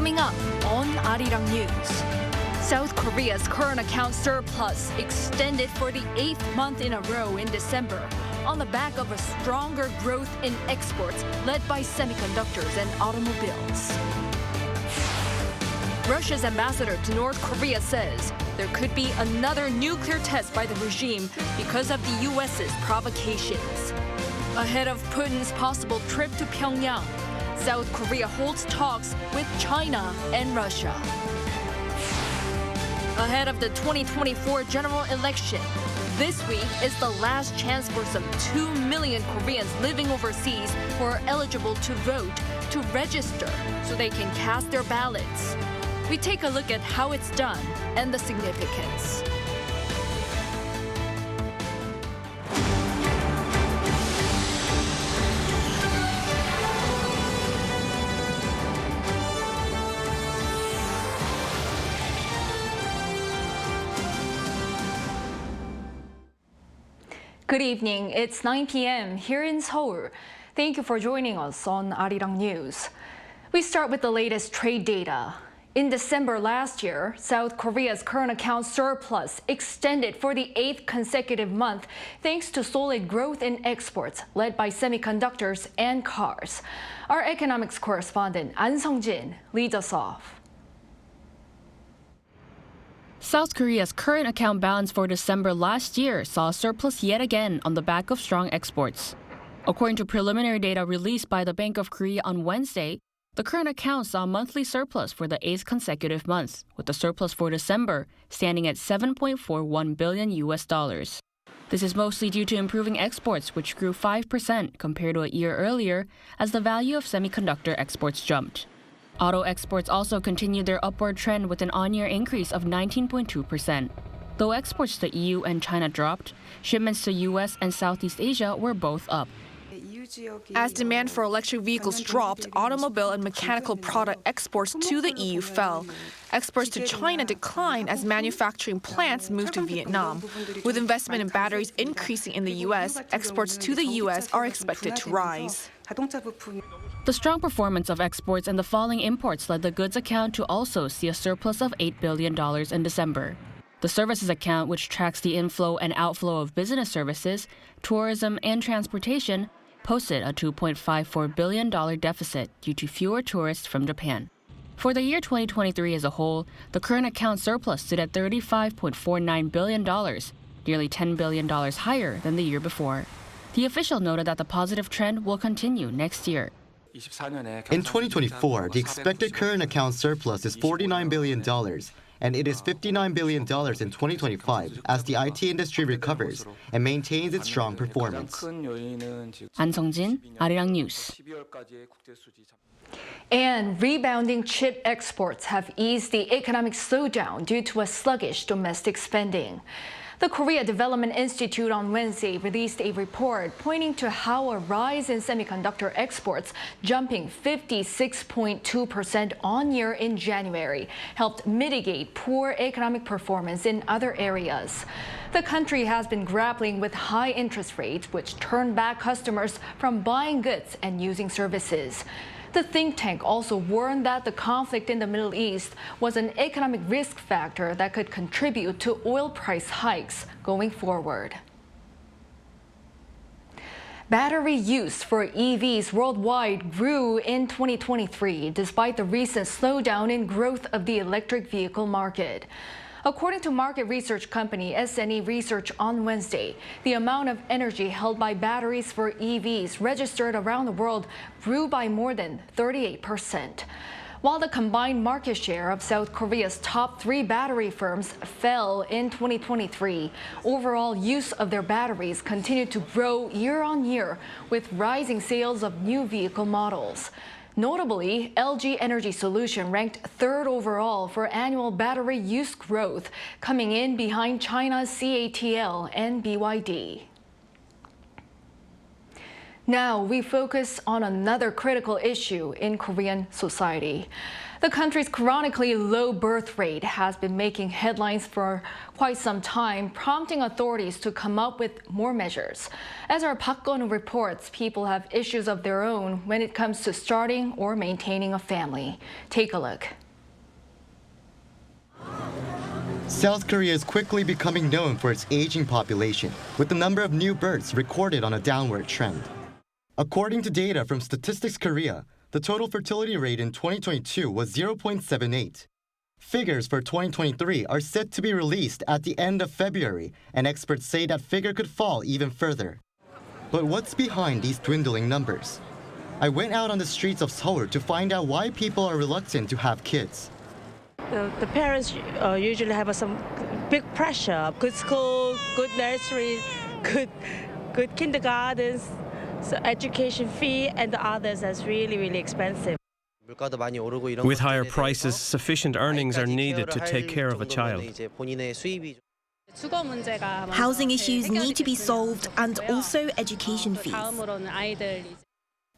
Coming up on Arirang News. South Korea's current account surplus extended for the 8th month in a row in December on the back of a stronger growth in exports led by semiconductors and automobiles. Russia's ambassador to North Korea says there could be another nuclear test by the regime because of the U.S.'s provocations. Ahead of Putin's possible trip to Pyongyang, South Korea holds talks with China and Russia. Ahead of the 2024 general election, this week is the last chance for some 2 million Koreans living overseas who are eligible to vote to register so they can cast their ballots. We take a look at how it's done and the significance. Good evening. It's 9 p.m. here in Seoul. Thank you for joining us on Arirang News. We start with the latest trade data. In December last year, South Korea's current account surplus extended for the 8th consecutive month thanks to solid growth in exports led by semiconductors and cars. Our economics correspondent An Sung-jin leads us off. South Korea's current account balance for December last year saw a surplus yet again on the back of strong exports. According to preliminary data released by the Bank of Korea on Wednesday, the current account saw a monthly surplus for the 8th consecutive month, with the surplus for December standing at $7.41 billion. This is mostly due to improving exports, which grew 5% compared to a year earlier as the value of semiconductor exports jumped. Auto exports also continued their upward trend with an on-year increase of 19.2%. Though exports to EU and China dropped, shipments to US and Southeast Asia were both up. As demand for electric vehicles dropped, automobile and mechanical product exports to the EU fell. Exports to China declined as manufacturing plants moved to Vietnam. With investment in batteries increasing in the US, exports to the US are expected to rise. The strong performance of exports and the falling imports led the goods account to also see a surplus of $8 billion in December. The services account, which tracks the inflow and outflow of business services, tourism, and transportation, posted a $2.54 billion deficit due to fewer tourists from Japan. For the year 2023 as a whole, the current account surplus stood at $35.49 billion, nearly $10 billion higher than the year before. The official noted that the positive trend will continue next year. In 2024, the expected current account surplus is $49 billion, and it is $59 billion in 2025 as the IT industry recovers and maintains its strong performance. An Sung-jin, Arirang News. And rebounding chip exports have eased the economic slowdown due to a sluggish domestic spending. The Korea Development Institute on Wednesday released a report pointing to how a rise in semiconductor exports, jumping 56.2% on-year in January, helped mitigate poor economic performance in other areas. The country has been grappling with high interest rates, which turn back customers from buying goods and using services. The think tank also warned that the conflict in the Middle East was an economic risk factor that could contribute to oil price hikes going forward. Battery use for EVs worldwide grew in 2023, despite the recent slowdown in growth of the electric vehicle market. According to market research company SNE Research on Wednesday, the amount of energy held by batteries for EVs registered around the world grew by more than 38%. While the combined market share of South Korea's top 3 battery firms fell in 2023, overall use of their batteries continued to grow year on year with rising sales of new vehicle models. Notably, LG Energy Solution ranked 3rd overall for annual battery use growth, coming in behind China's CATL and BYD. Now we focus on another critical issue in Korean society. The country's chronically low birth rate has been making headlines for quite some time, prompting authorities to come up with more measures. As our Park Gun reports, people have issues of their own when it comes to starting or maintaining a family. Take a look. South Korea is quickly becoming known for its aging population, with the number of new births recorded on a downward trend. According to data from Statistics Korea, the total fertility rate in 2022 was 0.78. Figures for 2023 are set to be released at the end of February, and experts say that figure could fall even further. But what's behind these dwindling numbers? I went out on the streets of Seoul to find out why people are reluctant to have kids. The parents usually have some big pressure, good school, good nursery, good kindergartens, so education fee, and the others is really, really expensive. With higher prices, sufficient earnings are needed to take care of a child. Housing issues need to be solved, and also education fees.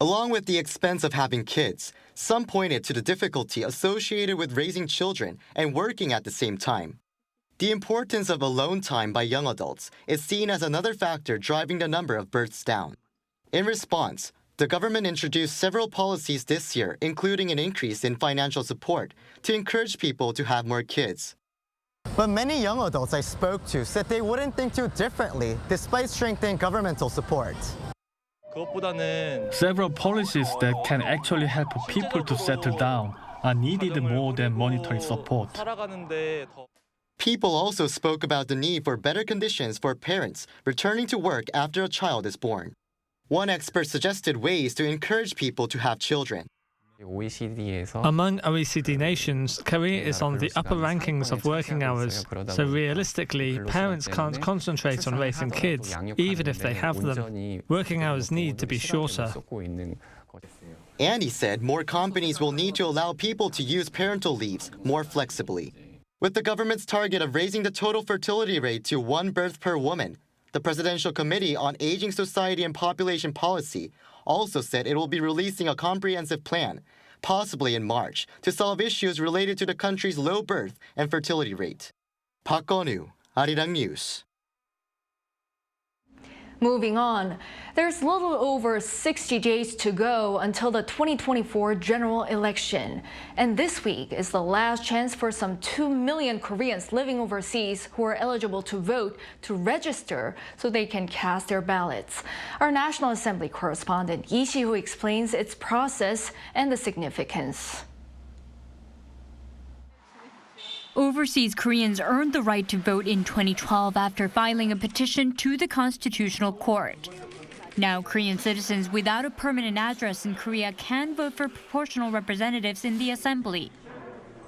Along with the expense of having kids, some pointed to the difficulty associated with raising children and working at the same time. The importance of alone time by young adults is seen as another factor driving the number of births down. In response, the government introduced several policies this year, including an increase in financial support to encourage people to have more kids. But many young adults I spoke to said they wouldn't think too differently despite strengthening governmental support. Several policies that can actually help people to settle down are needed more than monetary support. People also spoke about the need for better conditions for parents returning to work after a child is born. One expert suggested ways to encourage people to have children. Among OECD nations, Korea is on the upper rankings of working hours, so realistically, parents can't concentrate on raising kids, even if they have them. Working hours need to be shorter. And he said more companies will need to allow people to use parental leaves more flexibly. With the government's target of raising the total fertility rate to 1 birth per woman, the Presidential Committee on Aging Society and Population Policy also said it will be releasing a comprehensive plan, possibly in March, to solve issues related to the country's low birth and fertility rate. Park Gun, Arirang News. Moving on, there's little over 60 days to go until the 2024 general election. And this week is the last chance for some 2 million Koreans living overseas who are eligible to vote to register so they can cast their ballots. Our National Assembly correspondent Lee Si-ho explains its process and the significance. Overseas Koreans earned the right to vote in 2012 after filing a petition to the Constitutional Court. Now, Korean citizens without a permanent address in Korea can vote for proportional representatives in the Assembly.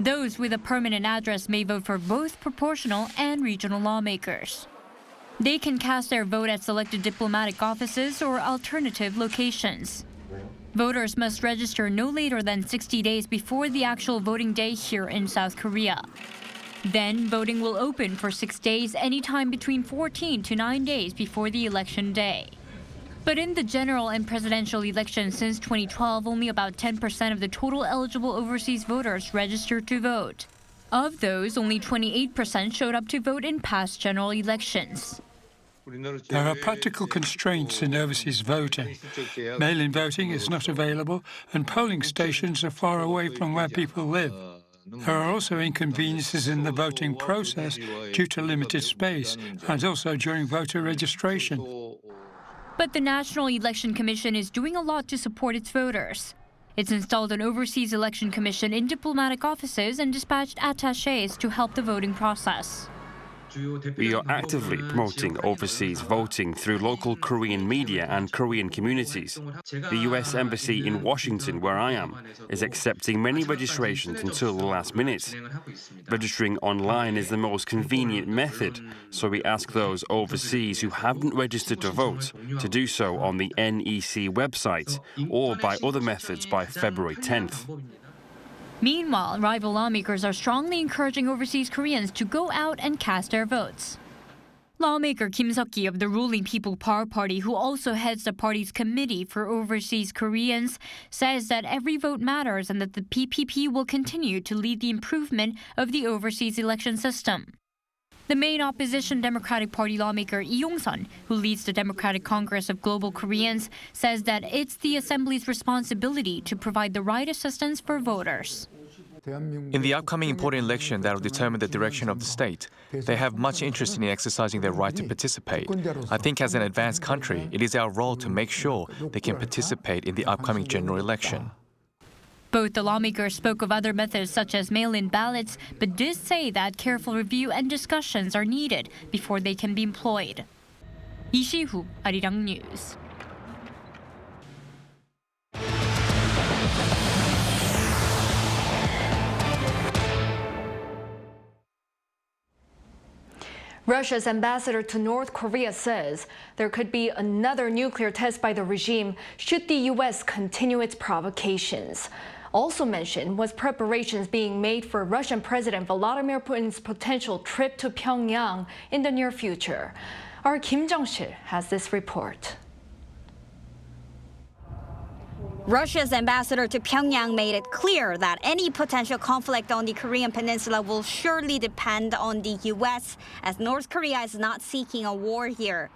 Those with a permanent address may vote for both proportional and regional lawmakers. They can cast their vote at selected diplomatic offices or alternative locations. Voters must register no later than 60 days before the actual voting day here in South Korea. Then, voting will open for 6 days anytime between 14 to 9 days before the election day. But in the general and presidential elections since 2012, only about 10% of the total eligible overseas voters registered to vote. Of those, only 28% showed up to vote in past general elections. There are practical constraints in overseas voting. Mail-in voting is not available, and polling stations are far away from where people live. There are also inconveniences in the voting process due to limited space, and also during voter registration. But the National Election Commission is doing a lot to support its voters. It's installed an overseas election commission in diplomatic offices and dispatched attachés to help the voting process. We are actively promoting overseas voting through local Korean media and Korean communities. The U.S. Embassy in Washington, where I am, is accepting many registrations until the last minute. Registering online is the most convenient method, so we ask those overseas who haven't registered to vote to do so on the NEC website or by other methods by February 10th. Meanwhile, rival lawmakers are strongly encouraging overseas Koreans to go out and cast their votes. Lawmaker Kim Seok-gi of the ruling People Power Party, who also heads the party's Committee for Overseas Koreans, says that every vote matters and that the PPP will continue to lead the improvement of the overseas election system. The main opposition Democratic Party lawmaker Lee Yong-sun, who leads the Democratic Congress of Global Koreans, says that it's the Assembly's responsibility to provide the right assistance for voters. In the upcoming important election that will determine the direction of the state, they have much interest in exercising their right to participate. I think as an advanced country, it is our role to make sure they can participate in the upcoming general election. Both the lawmakers spoke of other methods such as mail-in ballots, but did say that careful review and discussions are needed before they can be employed. Lee Si-hu, Arirang News. Russia's ambassador to North Korea says there could be another nuclear test by the regime should the U.S. continue its provocations. Also mentioned was preparations being made for Russian President Vladimir Putin's potential trip to Pyongyang in the near future. Our Kim Jong-sil has this report. Russia's ambassador to Pyongyang made it clear that any potential conflict on the Korean peninsula will surely depend on the U.S., as North Korea is not seeking a war here.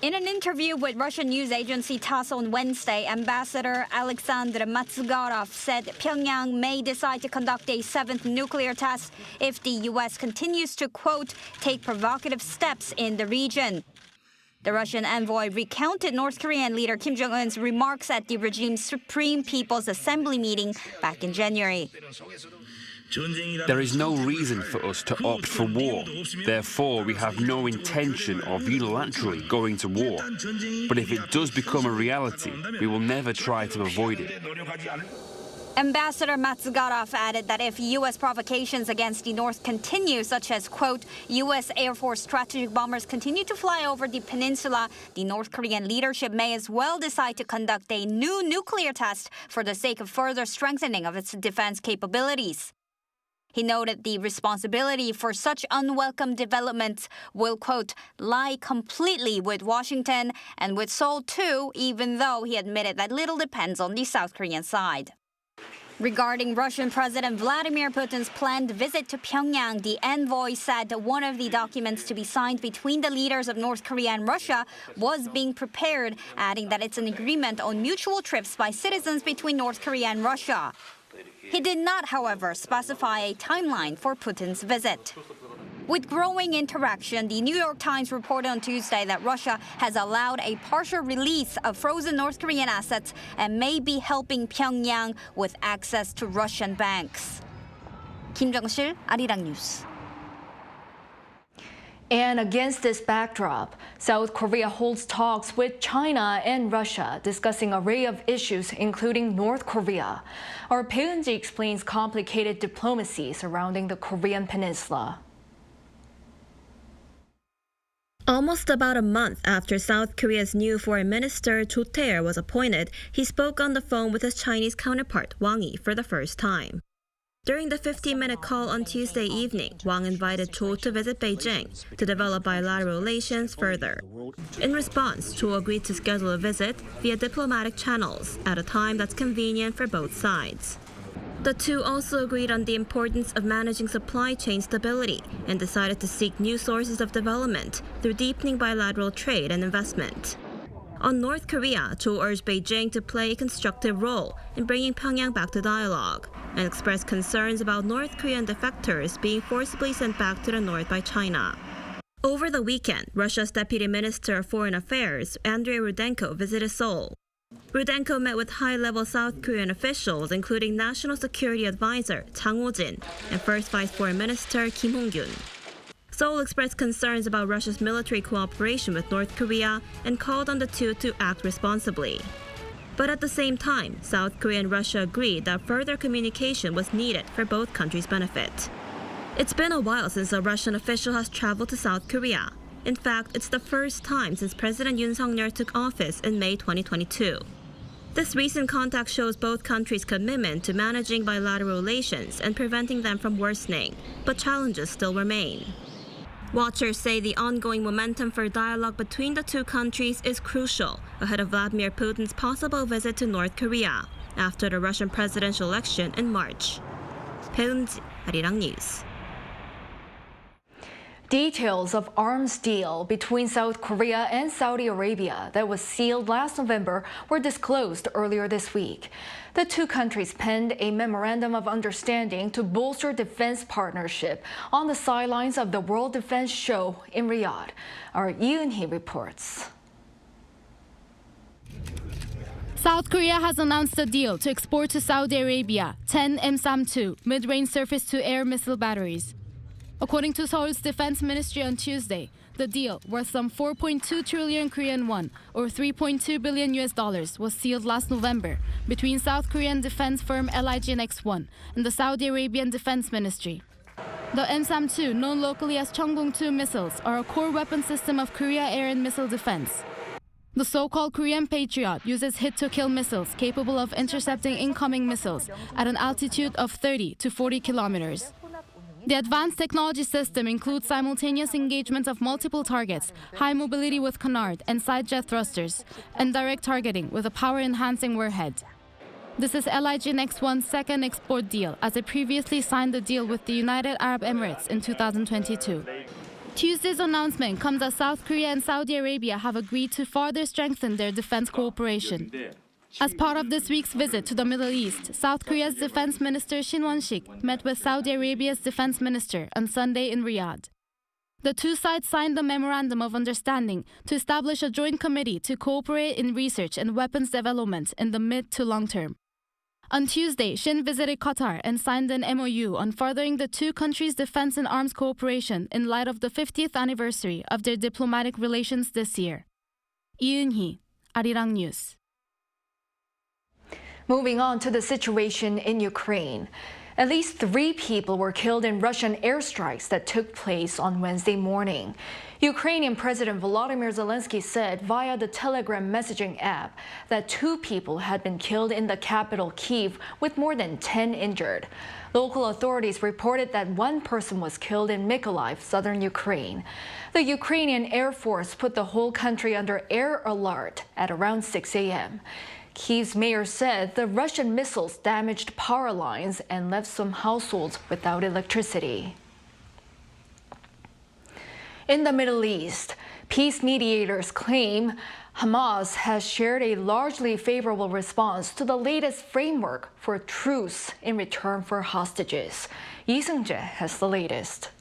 In an interview with Russian news agency TASS on Wednesday, Ambassador Alexander Matsugarov said Pyongyang may decide to conduct a seventh nuclear test if the U.S. continues to, quote, take provocative steps in the region. The Russian envoy recounted North Korean leader Kim Jong-un's remarks at the regime's Supreme People's Assembly meeting back in January. There is no reason for us to opt for war. Therefore, we have no intention of unilaterally going to war. But if it does become a reality, we will never try to avoid it. Ambassador Matsugarov added that if U.S. provocations against the North continue, such as, quote, U.S. Air Force strategic bombers continue to fly over the peninsula, the North Korean leadership may as well decide to conduct a new nuclear test for the sake of further strengthening of its defense capabilities. He noted the responsibility for such unwelcome developments will, quote, lie completely with Washington and with Seoul too, even though he admitted that little depends on the South Korean side. Regarding Russian President Vladimir Putin's planned visit to Pyongyang, the envoy said one of the documents to be signed between the leaders of North Korea and Russia was being prepared, adding that it's an agreement on mutual trips by citizens between North Korea and Russia. He did not, however, specify a timeline for Putin's visit. With growing interaction, the New York Times reported on Tuesday that Russia has allowed a partial release of frozen North Korean assets and may be helping Pyongyang with access to Russian banks. Kim Jong-sil, Arirang News. And against this backdrop, South Korea holds talks with China and Russia, discussing an array of issues, including North Korea. Our Bae Eun-ji explains complicated diplomacy surrounding the Korean peninsula. Almost about a month after South Korea's new foreign minister Cho Tae-il was appointed, he spoke on the phone with his Chinese counterpart Wang Yi for the first time. During the 15-minute call on Tuesday evening, Wang invited Cho to visit Beijing to develop bilateral relations further. In response, Cho agreed to schedule a visit via diplomatic channels at a time that's convenient for both sides. The two also agreed on the importance of managing supply chain stability and decided to seek new sources of development through deepening bilateral trade and investment. On North Korea, Cho urged Beijing to play a constructive role in bringing Pyongyang back to dialogue and expressed concerns about North Korean defectors being forcibly sent back to the north by China. Over the weekend, Russia's Deputy Minister of Foreign Affairs, Andrei Rudenko, visited Seoul. Rudenko met with high-level South Korean officials, including National Security Advisor Chang Ho-jin and First Vice Foreign Minister Kim Hong-kyun. Seoul expressed concerns about Russia's military cooperation with North Korea and called on the two to act responsibly. But at the same time, South Korea and Russia agreed that further communication was needed for both countries' benefit. It's been a while since a Russian official has traveled to South Korea. In fact, it's the first time since President Yoon Suk-yeol took office in May 2022. This recent contact shows both countries' commitment to managing bilateral relations and preventing them from worsening, but challenges still remain. Watchers say the ongoing momentum for dialogue between the two countries is crucial ahead of Vladimir Putin's possible visit to North Korea after the Russian presidential election in March. 배은지, Arirang News. Details of arms deal between South Korea and Saudi Arabia that was sealed last November were disclosed earlier this week. The two countries penned a memorandum of understanding to bolster defense partnership on the sidelines of the World Defense Show in Riyadh. Our Lee Eun-hee reports. South Korea has announced a deal to export to Saudi Arabia 10 M-SAM-2 mid-range surface-to-air missile batteries. According to Seoul's defense ministry on Tuesday, the deal, worth some 4.2 trillion Korean won, or $3.2 billion was sealed last November between South Korean defense firm LIG Next-1 and the Saudi Arabian Defense Ministry. The M-SAM-2, known locally as Cheongcheong-do missiles, are a core weapon system of Korea air and missile defense. The so-called Korean Patriot uses hit-to-kill missiles capable of intercepting incoming missiles at an altitude of 30 to 40 kilometers. The advanced technology system includes simultaneous engagement of multiple targets, high mobility with canard and side jet thrusters, and direct targeting with a power-enhancing warhead. This is LIG Next-1's second export deal, as it previously signed the deal with the United Arab Emirates in 2022. Tuesday's announcement comes as South Korea and Saudi Arabia have agreed to further strengthen their defense cooperation. As part of this week's visit to the Middle East, South Korea's Defense Minister Shin Won-sik met with Saudi Arabia's Defense Minister on Sunday in Riyadh. The two sides signed the Memorandum of Understanding to establish a joint committee to cooperate in research and weapons development in the mid to long term. On Tuesday, Shin visited Qatar and signed an MOU on furthering the two countries' defense and arms cooperation in light of the 50th anniversary of their diplomatic relations this year. Lee Eun-hee, Arirang News. Moving on to the situation in Ukraine. At least 3 people were killed in Russian airstrikes that took place on Wednesday morning. Ukrainian President Volodymyr Zelensky said via the Telegram messaging app that 2 people had been killed in the capital Kyiv, with more than 10 injured. Local authorities reported that 1 person was killed in Mykolaiv, southern Ukraine. The Ukrainian Air Force put the whole country under air alert at around 6 a.m. Kyiv's mayor said the Russian missiles damaged power lines and left some households without electricity. In the Middle East, peace mediators claim Hamas has shared a largely favorable response to the latest framework for truce in return for hostages. Lee Seung-jae has the latest.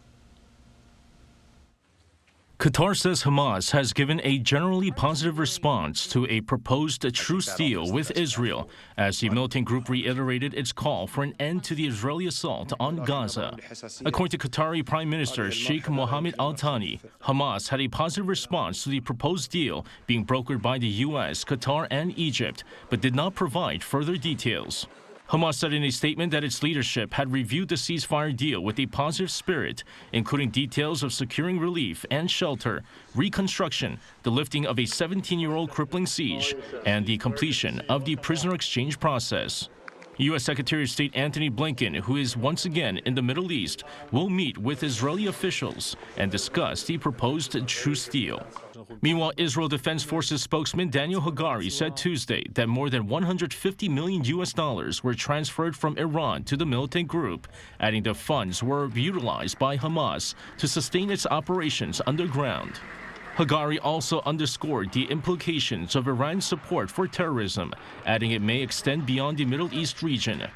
Qatar says Hamas has given a generally positive response to a proposed truce deal with Israel, as the militant group reiterated its call for an end to the Israeli assault on Gaza. According to Qatari Prime Minister Sheikh Mohammed Al Thani, Hamas had a positive response to the proposed deal being brokered by the U.S., Qatar, and Egypt, but did not provide further details. Hamas said in a statement that its leadership had reviewed the ceasefire deal with a positive spirit, including details of securing relief and shelter, reconstruction, the lifting of a 17-year-old crippling siege, and the completion of the prisoner exchange process. U.S. Secretary of State Antony Blinken, who is once again in the Middle East, will meet with Israeli officials and discuss the proposed truce deal. Meanwhile, Israel Defense Forces spokesman Daniel Hagari said Tuesday that more than $150 million were transferred from Iran to the militant group, adding the funds were utilized by Hamas to sustain its operations underground. Hagari also underscored the implications of Iran's support for terrorism, adding it may extend beyond the Middle East region.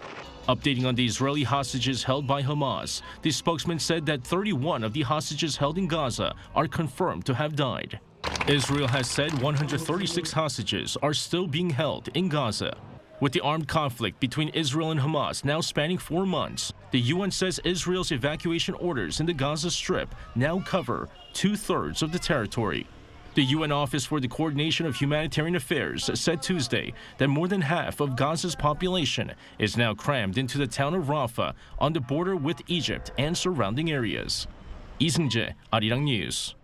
Updating on the Israeli hostages held by Hamas, the spokesman said that 31 of the hostages held in Gaza are confirmed to have died. Israel has said 136 hostages are still being held in Gaza. With the armed conflict between Israel and Hamas now spanning 4 months, the UN says Israel's evacuation orders in the Gaza Strip now cover 2/3 of the territory. The UN Office for the Coordination of Humanitarian Affairs said Tuesday that more than half of Gaza's population is now crammed into the town of Rafah on the border with Egypt and surrounding areas. Lee Seung-jae, Arirang News.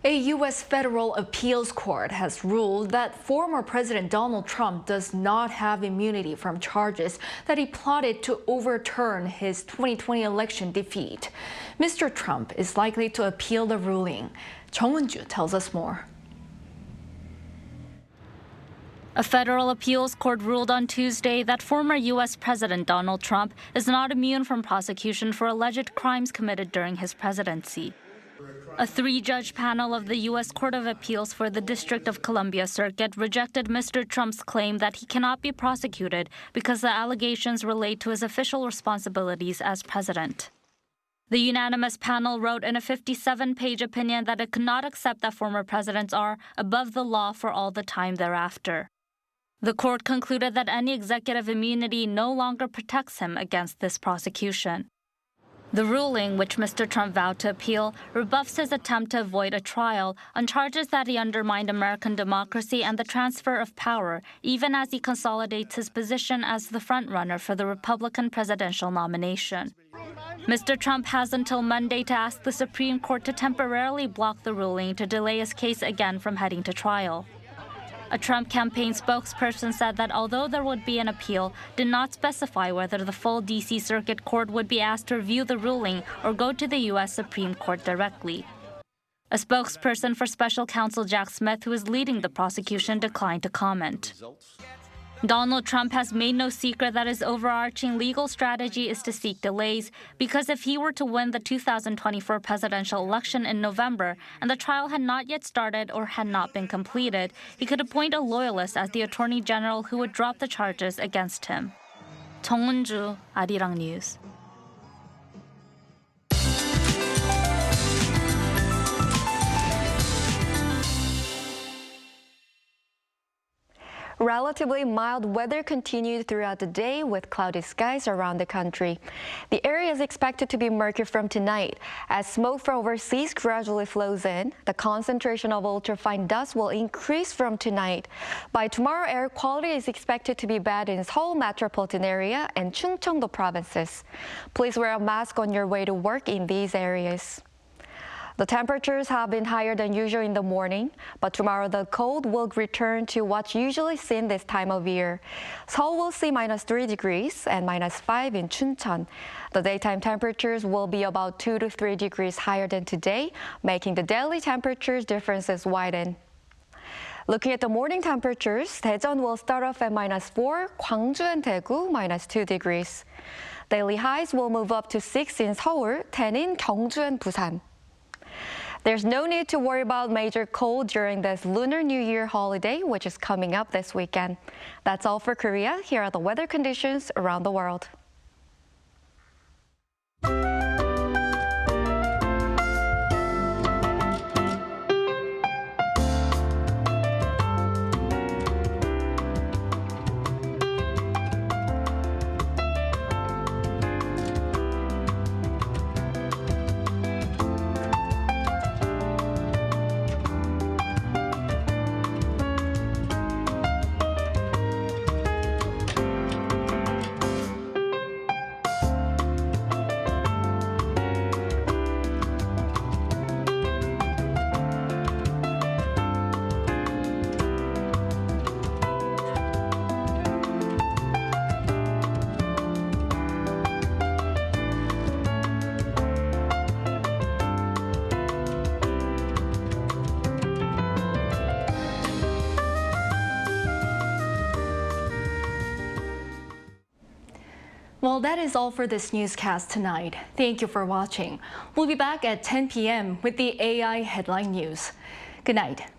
A U.S. federal appeals court has ruled that former President Donald Trump does not have immunity from charges that he plotted to overturn his 2020 election defeat. Mr. Trump is likely to appeal the ruling. Chung Eun-ju tells us more. A federal appeals court ruled on Tuesday that former U.S. President Donald Trump is not immune from prosecution for alleged crimes committed during his presidency. A three-judge panel of the U.S. Court of Appeals for the District of Columbia Circuit rejected Mr. Trump's claim that he cannot be prosecuted because the allegations relate to his official responsibilities as president. The unanimous panel wrote in a 57-page opinion that it could not accept that former presidents are above the law for all the time thereafter. The court concluded that any executive immunity no longer protects him against this prosecution. The ruling, which Mr. Trump vowed to appeal, rebuffs his attempt to avoid a trial on charges that he undermined American democracy and the transfer of power, even as he consolidates his position as the frontrunner for the Republican presidential nomination. Mr. Trump has until Monday to ask the Supreme Court to temporarily block the ruling to delay his case again from heading to trial. A Trump campaign spokesperson said that although there would be an appeal, did not specify whether the full D.C. Circuit Court would be asked to review the ruling or go to the U.S. Supreme Court directly. A spokesperson for Special Counsel Jack Smith, who is leading the prosecution, declined to comment. Donald Trump has made no secret that his overarching legal strategy is to seek delays, because if he were to win the 2024 presidential election in November and the trial had not yet started or had not been completed, he could appoint a loyalist as the Attorney General who would drop the charges against him. Chung Eun-ju, Arirang News. Relatively mild weather continued throughout the day with cloudy skies around the country. The area is expected to be murky from tonight. As smoke from overseas gradually flows in, the concentration of ultrafine dust will increase from tonight. By tomorrow, air quality is expected to be bad in Seoul metropolitan area and Chungcheong-do provinces. Please wear a mask on your way to work in these areas. The temperatures have been higher than usual in the morning, but tomorrow the cold will return to what's usually seen this time of year. Seoul will see -3 degrees and -5 in Chuncheon. The daytime temperatures will be about 2 to 3 degrees higher than today, making the daily temperatures differences widen. Looking at the morning temperatures, Daejeon will start off at -4, Gwangju and Daegu -2 degrees. Daily highs will move up to 6 in Seoul, 10 in Gyeongju and Busan. There's no need to worry about major cold during this Lunar New Year holiday, which is coming up this weekend. That's all for Korea. Here are the weather conditions around the world. Well, that is all for this newscast tonight. Thank you for watching. We'll be back at 10 p.m. with the AI headline news. Good night.